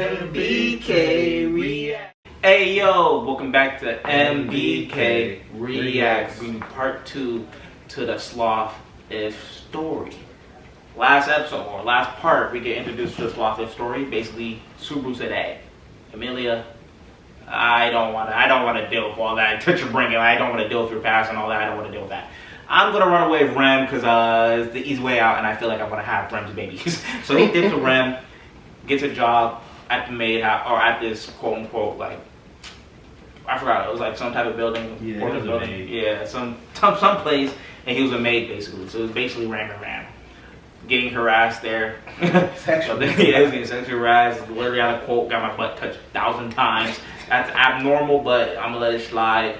MBK Reacts. Hey yo, welcome back to MBK Reacts. Part 2 to the Sloth if story. Last episode or last part, we get introduced to the Sloth if story. Basically, Subaru said, "Hey, Amelia, I don't want to deal with all that that you're bringing. I don't want to deal with your past and all that. I don't want to deal with that. I'm gonna run away with Rem because it's the easy way out, and I feel like I want to have Rem's babies." So he dips with Rem, gets a job at the maid house, or at this quote unquote like, I forgot, it was like some type of building. Yeah, it was a maid. Yeah, some place, and he was a maid basically. So it was basically Ram getting harassed there. Sexually. Yeah, he was getting sexually harassed. Literally on a quote, got my butt touched 1,000 times. That's abnormal, but I'm gonna let it slide.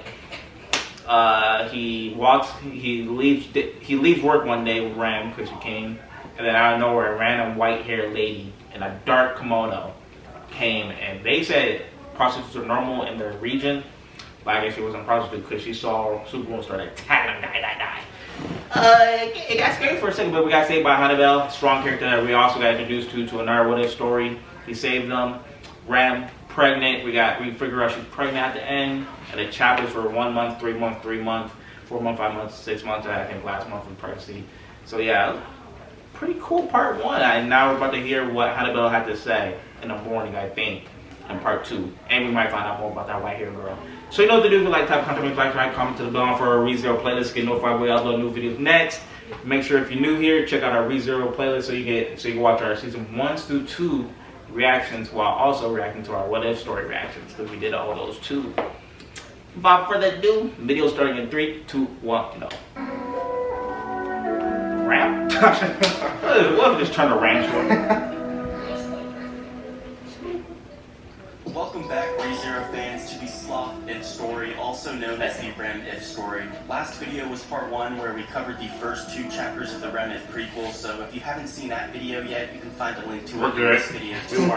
He leaves work one day with Ram because she came, and then out of nowhere, a random white-haired lady in a dark kimono came, and they said prostitutes are normal in their region, but I guess she wasn't a prostitute because she saw Subaru and started attacking him, die. It got scary for a second, but we got saved by Halibul, strong character that we also got introduced to another what if story. He saved them. Ram pregnant. We figure out she's pregnant at the end, and the chapters were 1 month, 3 month, 3 month, 4 month, 5 months, 6 months. I think last month in pregnancy. So yeah, pretty cool part 1. And now we're about to hear what Halibul had to say in the morning, I think, in part 2, and we might find out more about that white-haired girl. So you know what to do. If you like type content, like, comment to the bell for our ReZero playlist. Get notified when we upload new videos next. Make sure if you're new here, check out our ReZero playlist so you can watch our season 1 through 2 reactions while also reacting to our what if story reactions because we did all those too. Without further ado, video starting in 3, 2, 1, no. Ram? What if just turn the Ram short? Welcome back, ReZero fans, to the Sloth if story, also known as the Rem if story. Last video was part 1 where we covered the first 2 chapters of the Rem if prequel, so if you haven't seen that video yet, you can find a link to it in this video too.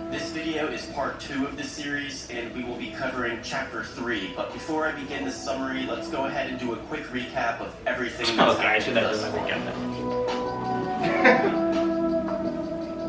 This video is part 2 of the series, and we will be covering chapter 3. But before I begin the summary, let's go ahead and do a quick recap of everything that's happened thus far.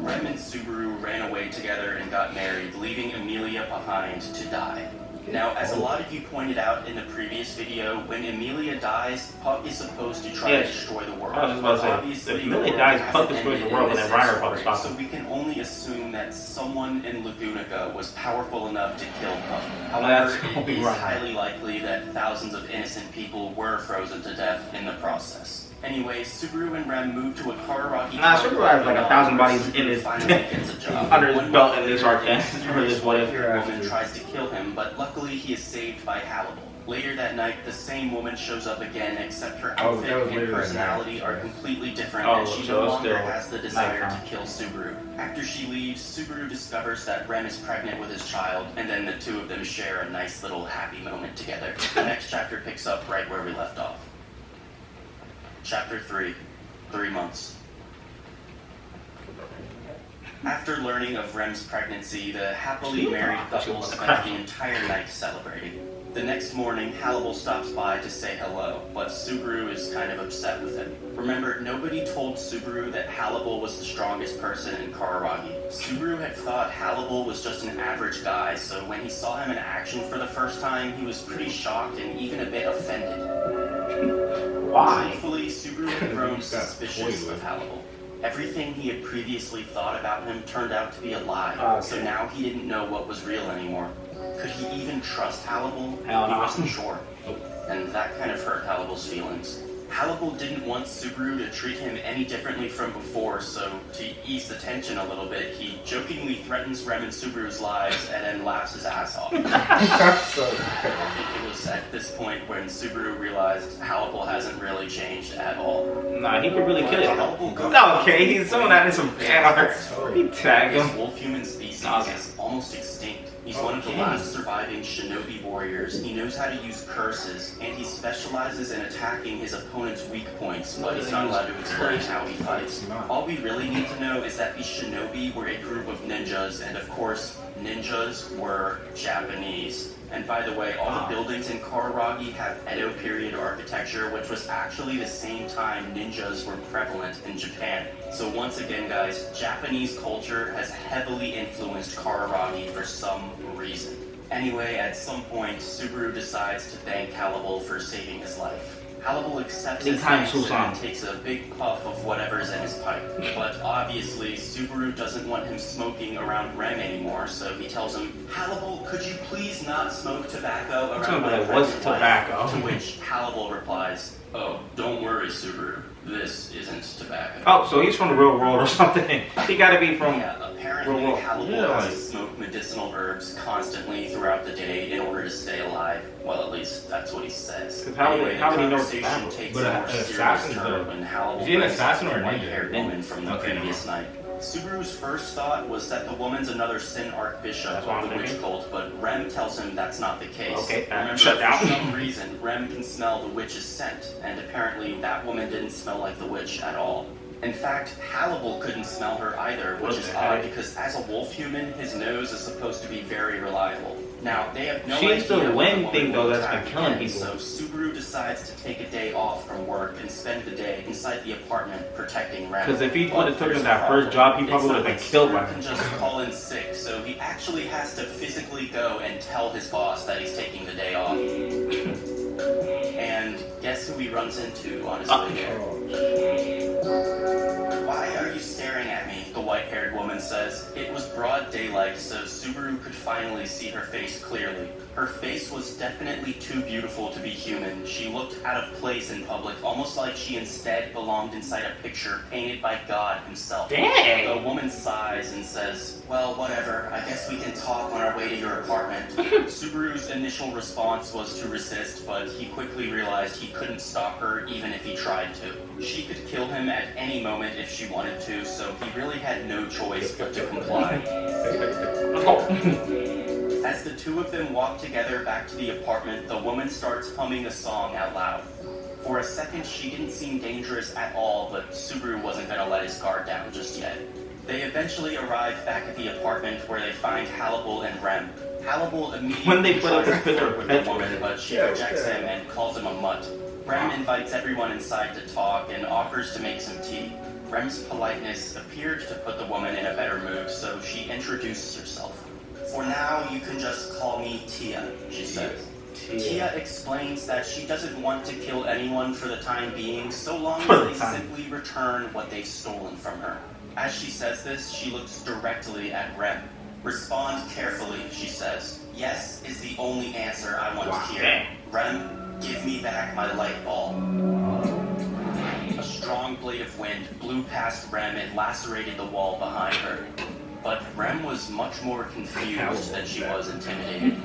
Rem and Subaru ran away together and got married, leaving Amelia behind to die. Now, as a lot of you pointed out in the previous video, when Amelia dies, Puck is supposed to try to destroy the world. Obviously, if Amelia dies, Puck destroys the world, and then Ryder probably stops him. So we can only assume that someone in Lagunica was powerful enough to kill Puck. However, it is highly likely that thousands of innocent people were frozen to death in the process. Anyway, Subaru and Rem moved to a Kararaki. Subaru has like 1,000 bodies in his under his belt in this arc. This what if woman tries to kill him, but luckily he is saved by Halibul. Later that night, the same woman shows up again, except her outfit and personality are completely different, and she no longer has the desire to kill Subaru. After she leaves, Subaru discovers that Rem is pregnant with his child, and then the two of them share a nice little happy moment together. The next chapter picks up right where we left off. Chapter 3, 3 months. After learning of Rem's pregnancy, the happily married couple spent the entire night celebrating. The next morning, Halibul stops by to say hello, but Subaru is kind of upset with him. Remember, nobody told Subaru that Halibul was the strongest person in Kararagi. Subaru had thought Halibul was just an average guy, so when he saw him in action for the first time, he was pretty shocked and even a bit offended. Why? Truthfully, Subaru had grown suspicious of Halibul. Everything he had previously thought about him turned out to be a lie, so now he didn't know what was real anymore. Could he even trust Halibul? He wasn't sure, and that kind of hurt Halibul's feelings. Halibul didn't want Subaru to treat him any differently from before, so to ease the tension a little bit, he jokingly threatens Rem and Subaru's lives and then laughs his ass off. It was at this point when Subaru realized Halibul hasn't really changed at all. Nah, he could really kill him. No, okay, he's someone that is some fan art. He tagged him. His wolf-human species is almost extinct. He's one of the last surviving shinobi warriors. He knows how to use curses, and he specializes in attacking his opponent's weak points, but he's not allowed to explain how he fights. All we really need to know is that the shinobi were a group of ninjas, and of course, ninjas were Japanese. And by the way, all the buildings in Kararagi have Edo period architecture, which was actually the same time ninjas were prevalent in Japan. So once again, guys, Japanese culture has heavily influenced Kararagi for some reason. Anyway, at some point, Subaru decides to thank Halibul for saving his life. Halibul accepts his thanks and takes a big puff of whatever's in his pipe. But obviously, Subaru doesn't want him smoking around Rem anymore, so he tells him, Halibul, could you please not smoke tobacco around my pregnant wife? To which Halibul replies, oh, don't worry, Subaru. This isn't tobacco. Oh, so he's from the real world or something. He gotta be from... Yeah, apparently Halibul has to smoke medicinal herbs constantly throughout the day in order to stay alive. Well, at least that's what he says. Anyway, the conversation takes a more serious turn when Halibul brings up the white-haired woman from the previous night. Subaru's first thought was that the woman's another Sin Archbishop of the witch cult, but Rem tells him that's not the case. Remember, for some reason, Rem can smell the witch's scent, and apparently that woman didn't smell like the witch at all. In fact, Halibul couldn't smell her either, which is odd because as a wolf human, his nose is supposed to be very reliable. Now, they have no idea the wind thing though that's been killing people. So Subaru decides to take a day off from work and spend the day inside the apartment protecting Rem. Because if he would have took him that first job, he probably would have been killed by him. He can just call in sick, so he actually has to physically go and tell his boss that he's taking the day off. And guess who he runs into on his way there? Why are you staring at me? The white-haired woman says. It was broad daylight, so Subaru could finally see her face clearly. Her face was definitely too beautiful to be human. She looked out of place in public, almost like she instead belonged inside a picture painted by God himself. Dang. The woman sighs and says, well, whatever, I guess we can talk on our way to your apartment. Subaru's initial response was to resist, but he quickly realized he couldn't stop her even if he tried to. She could kill him at any moment if she wanted to, so he really had no choice but to comply. As the two of them walk together back to the apartment, the woman starts humming a song out loud. For a second, she didn't seem dangerous at all, but Subaru wasn't going to let his guard down just yet. They eventually arrive back at the apartment where they find Halibul and Rem. Halibul immediately tries to flirt with the woman, but she rejects him and calls him a mutt. Rem invites everyone inside to talk and offers to make some tea. Rem's politeness appeared to put the woman in a better mood, so she introduces herself. For now, you can just call me Tia, she says. Tia explains that she doesn't want to kill anyone for the time being, so long as they simply return what they've stolen from her. As she says this, she looks directly at Rem. Respond carefully, she says. Yes is the only answer I want to hear. Rem, give me back my light ball. A strong blade of wind blew past Rem and lacerated the wall behind her. But Rem was much more confused than she was intimidated.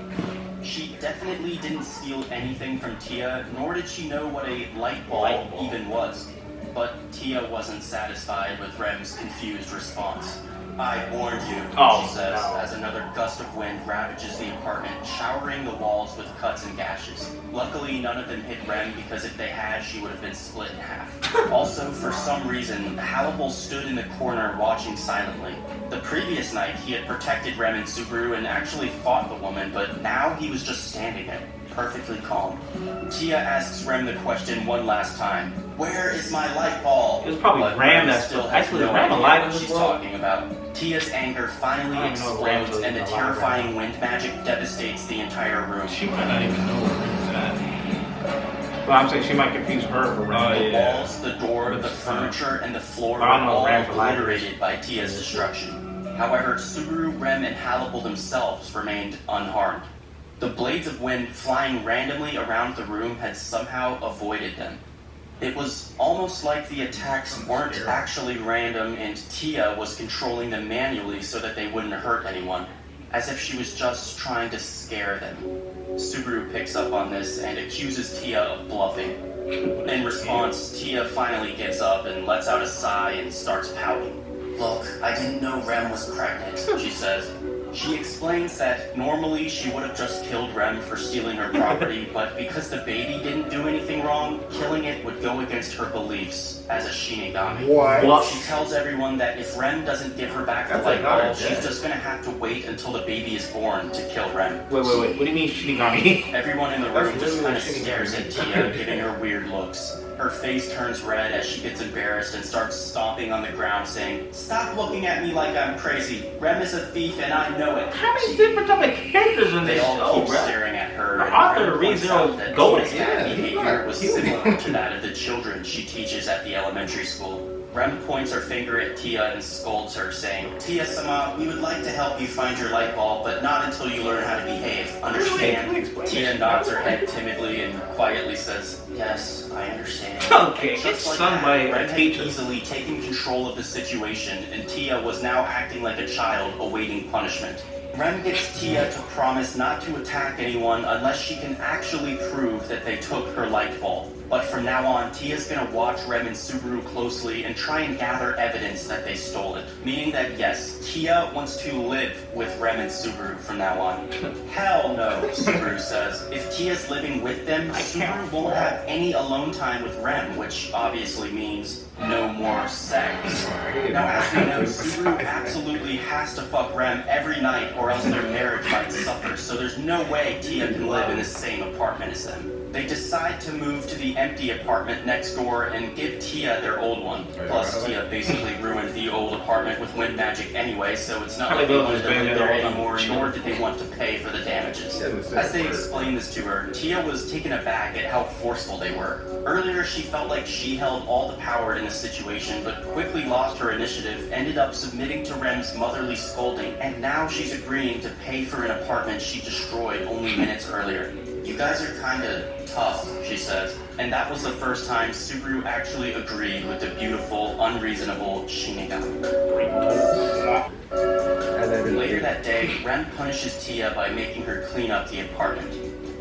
She definitely didn't steal anything from Tia, nor did she know what a light ball even was. But Tia wasn't satisfied with Rem's confused response. I warned you, she says, as another gust of wind ravages the apartment, showering the walls with cuts and gashes. Luckily, none of them hit Rem, because if they had, she would have been split in half. Also, for some reason, Halibul stood in the corner watching silently. The previous night, he had protected Rem and Subaru and actually fought the woman, but now he was just standing there, perfectly calm. Tia asks Rem the question one last time. Where is my light ball? It was probably Rem that still has actually no Rem idea alive what in she's this world. talking about. Tia's anger finally explodes and the terrifying wind magic devastates the entire room. She might not even know where Rem's at. But I'm saying she might confuse her for Rem. The walls, the door, the furniture, and the floor were all obliterated by Tia's destruction. However, Subaru, Rem, and Halibul themselves remained unharmed. The blades of wind flying randomly around the room had somehow avoided them. It was almost like the attacks weren't actually random and Tia was controlling them manually so that they wouldn't hurt anyone, as if she was just trying to scare them. Subaru picks up on this and accuses Tia of bluffing. In response, Tia finally gives up and lets out a sigh and starts pouting. Look, I didn't know Rem was pregnant, she says. She explains that normally she would have just killed Rem for stealing her property, but because the baby didn't do anything wrong, killing it would go against her beliefs as a Shinigami. What? She tells everyone that if Rem doesn't give her back the light bulb, she's just gonna have to wait until the baby is born to kill Rem. Wait. What do you mean Shinigami? Everyone in the room just kind of stares at Tia, giving her weird looks. Her face turns red as she gets embarrassed and starts stomping on the ground, saying, "Stop looking at me like I'm crazy. Rem is a thief and I know it." How many different type of characters in They this all show, keep bro? staring at her. The and author Rem reads points their out that golden. Tia's bad behavior was similar to that of the children she teaches at the elementary school. Rem points her finger at Tia and scolds her, saying, "Tia-sama, we would like to help you find your light bulb, but not until you learn how to behave. Understand?" Tia nods her head timidly and quietly says, "Yes, I understand." Okay, Just it's like sung that, by Rem a had teacher. easily taken control of the situation, and Tia was now acting like a child awaiting punishment. Rem gets Tia to promise not to attack anyone unless she can actually prove that they took her light bulb. But from now on, Tia's gonna watch Rem and Subaru closely and try and gather evidence that they stole it. Meaning that yes, Tia wants to live with Rem and Subaru from now on. Hell no, Subaru says. If Tia's living with them, Subaru won't have any alone time with Rem, which obviously means no more sex. Now, as we know, Subaru absolutely has to fuck Rem every night or else their marriage might suffer, so there's no way Tia can live in the same apartment as them. They decide to move to the empty apartment next door and give Tia their old one. Plus, Tia basically ruined the old apartment with wind magic anyway, so it's not like they wanted to live there anymore, nor did they want to pay for the damages. As they explained this to her, Tia was taken aback at how forceful they were. Earlier, she felt like she held all the power in the situation, but quickly lost her initiative, ended up submitting to Rem's motherly scolding, and now she's agreeing to pay for an apartment she destroyed only minutes earlier. "You guys are kinda tough," she says, and that was the first time Subaru actually agreed with the beautiful, unreasonable Shinigami. Later that day, Rem punishes Tia by making her clean up the apartment.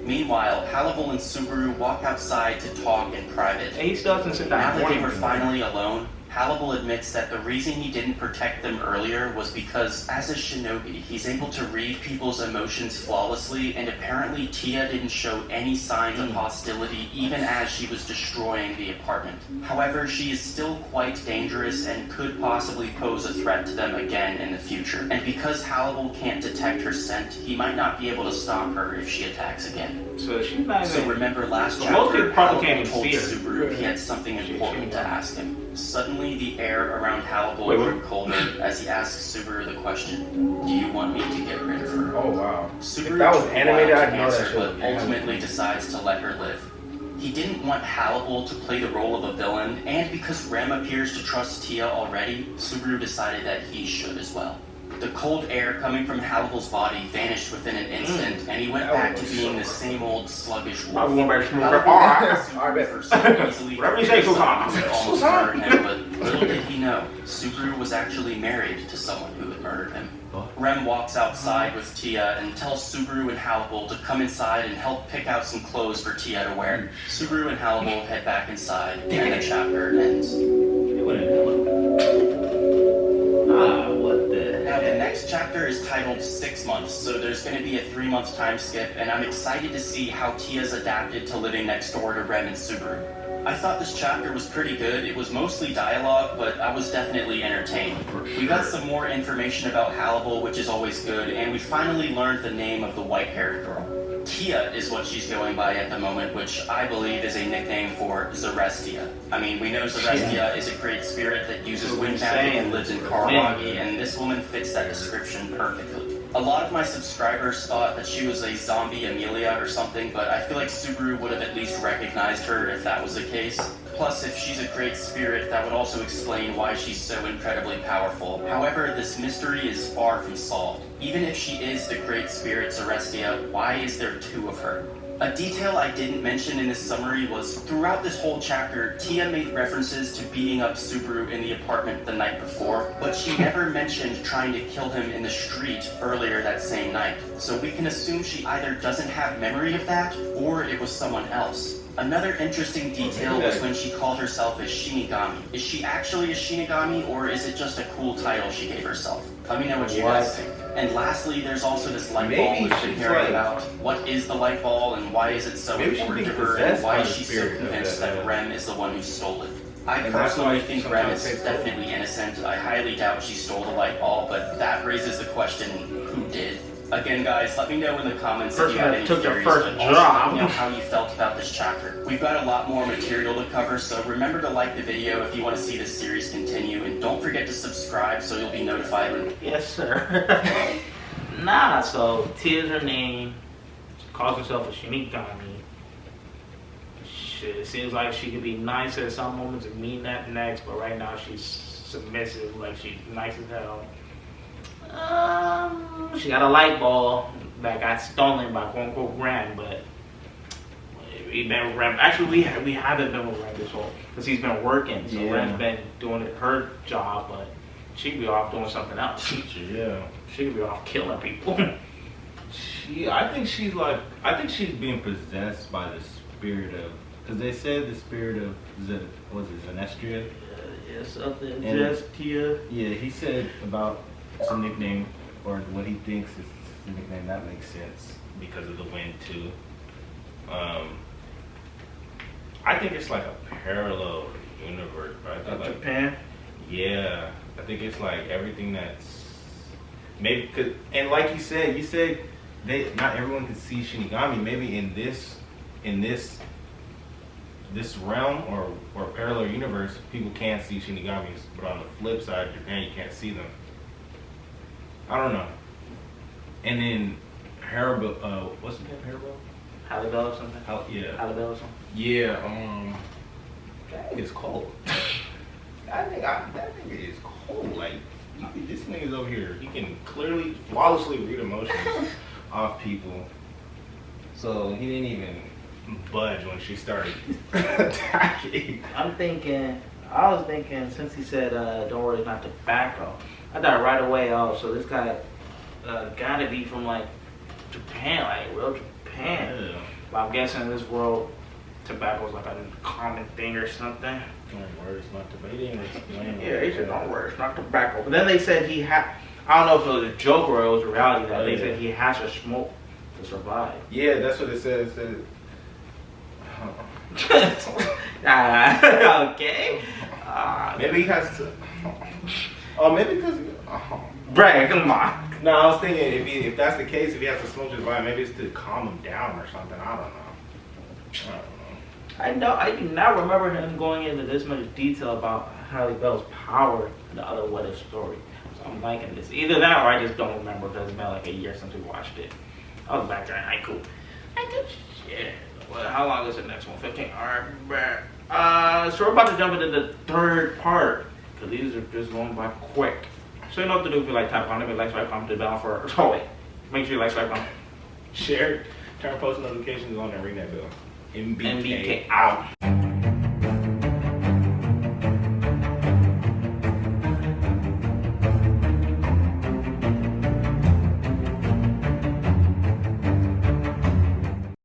Meanwhile, Halibul and Subaru walk outside to talk in private. And he still doesn't sit down. Now that they were finally alone, Halibul admits that the reason he didn't protect them earlier was because, as a shinobi, he's able to read people's emotions flawlessly, and apparently Tia didn't show any signs of hostility even as she was destroying the apartment. However, she is still quite dangerous and could possibly pose a threat to them again in the future. And because Halibul can't detect her scent, he might not be able to stop her if she attacks again. So she's not So even. remember last So most chapter, people probably can't Halibul even told see her. Subaru he had something important to ask him. Suddenly, the air around Halibul Wait, grew colder as he asks Subaru the question, "Do you want me to get rid of her?" Oh wow. Subaru If that was took a animated, while to I'd know that answer, shit but was ultimately decides to let her live. He didn't want Halibul to play the role of a villain, and because Rem appears to trust Tia already, Subaru decided that he should as well. The cold air coming from Halibul's body vanished within an instant, and he went back to being the same old sluggish wolf. I'm going back to Halibul Alright. Subaru for so easily Whatever you say, Sultan. would almost murder him, but little did he know, Subaru was actually married to someone who had murdered him. Rem walks outside with Tia and tells Subaru and Halibul to come inside and help pick out some clothes for Tia to wear. Subaru and Halibul head back inside, and the chapter ends. What the? Now, the next chapter is titled 6 months, so there's going to be a 3-month time skip, and I'm excited to see how Tia's adapted to living next door to Rem and Subaru. I thought this chapter was pretty good. It was mostly dialogue, but I was definitely entertained. We got some more information about Halibul, which is always good, and we finally learned the name of the white-haired girl. Tia is what she's going by at the moment, which I believe is a nickname for Zarestia. I mean, we know Zarestia is a great spirit that uses wind magic and lives in Karawagi, and this woman fits that description perfectly. A lot of my subscribers thought that she was a zombie Amelia or something, but I feel like Subaru would have at least recognized her if that was the case. Plus, if she's a great spirit, that would also explain why she's so incredibly powerful. However, this mystery is far from solved. Even if she is the great spirit Zarestia, why is there 2 of her? A detail I didn't mention in this summary was, throughout this whole chapter, Tia made references to beating up Subaru in the apartment the night before, but she never mentioned trying to kill him in the street earlier that same night. So we can assume she either doesn't have memory of that, or it was someone else. Another interesting detail was when she called herself a Shinigami. Is she actually a Shinigami, or is it just a cool title she gave herself? Let me know what you guys think. And lastly, there's also this light ball we've been hearing about. What is the light ball, and why is it so important to her, and why is she so convinced that Rem is the one who stole it? I personally think Rem is definitely innocent. I highly doubt she stole the light ball, but that raises the question, who did? Again, guys, let me know in the comments if you have any theories, but also let me know how you felt about this chapter. We've got a lot more material to cover, so remember to like the video if you want to see this series continue, and don't forget to subscribe so you'll be notified when... Yes, sir. Nah, so Tia's her name. She calls herself a Shinigami. It seems like she could be nice at some moments and mean that next, but right now she's submissive, like she's nice as hell. She got a light ball that got stolen by quote unquote Ren, but we've been with Ren. Actually, we haven't been with Ren this whole, because he's been working. So Ren's been doing her job, but she could be off doing something else. Yeah, she could be off killing people. I think she's being possessed by the spirit of, because they said the spirit of Zenestria? Yeah, something. Zenestria. Yeah, he said about some nickname, or what he thinks is the nickname. That makes sense because of the wind too. I think it's like a parallel universe, right? Like Japan? Yeah, I think it's like everything that's maybe, and like you said not everyone can see Shinigami. Maybe in this realm or parallel universe, people can see Shinigamis, but on the flip side, Japan, you can't see them. I don't know. And then Halibul, what's the name? Halibul or something? Yeah. Halibul or something? Yeah. That is cold. that nigga is cold. Like, this nigga's over here. He can clearly, flawlessly read emotions off people. So he didn't even budge when she started attacking. I was thinking, since he said, don't worry, it's not tobacco, I thought right away, oh, so this guy gotta be from like Japan, like real Japan. Yeah. But I'm guessing in this world, tobacco is like a common thing or something. Don't worry, it's not tobacco. Yeah, they said, don't worry, it's not tobacco. But then they said I don't know if it was a joke or it was a reality, that they said he has to smoke to survive. Yeah, that's what it said. It said, okay. Maybe he has to. Oh, maybe because. Brad, come on. No, I was thinking if that's the case, if he has to smoke his vibe, maybe it's to calm him down or something. I don't know. I do not remember him going into this much detail about Halibul's power in the other What If story. So I'm liking this. Either that or I just don't remember because it's been like a year since we watched it. I was back there and I cool. Yeah. Well, how long is the next one? 15? Alright, so we're about to jump into the third part, because these are just going by quick. So you know what to do if you like, tap on it, like, subscribe, comment, the bell for, oh wait, make sure you like, subscribe, comment, share, turn post notifications on and ring that bell. MBK out.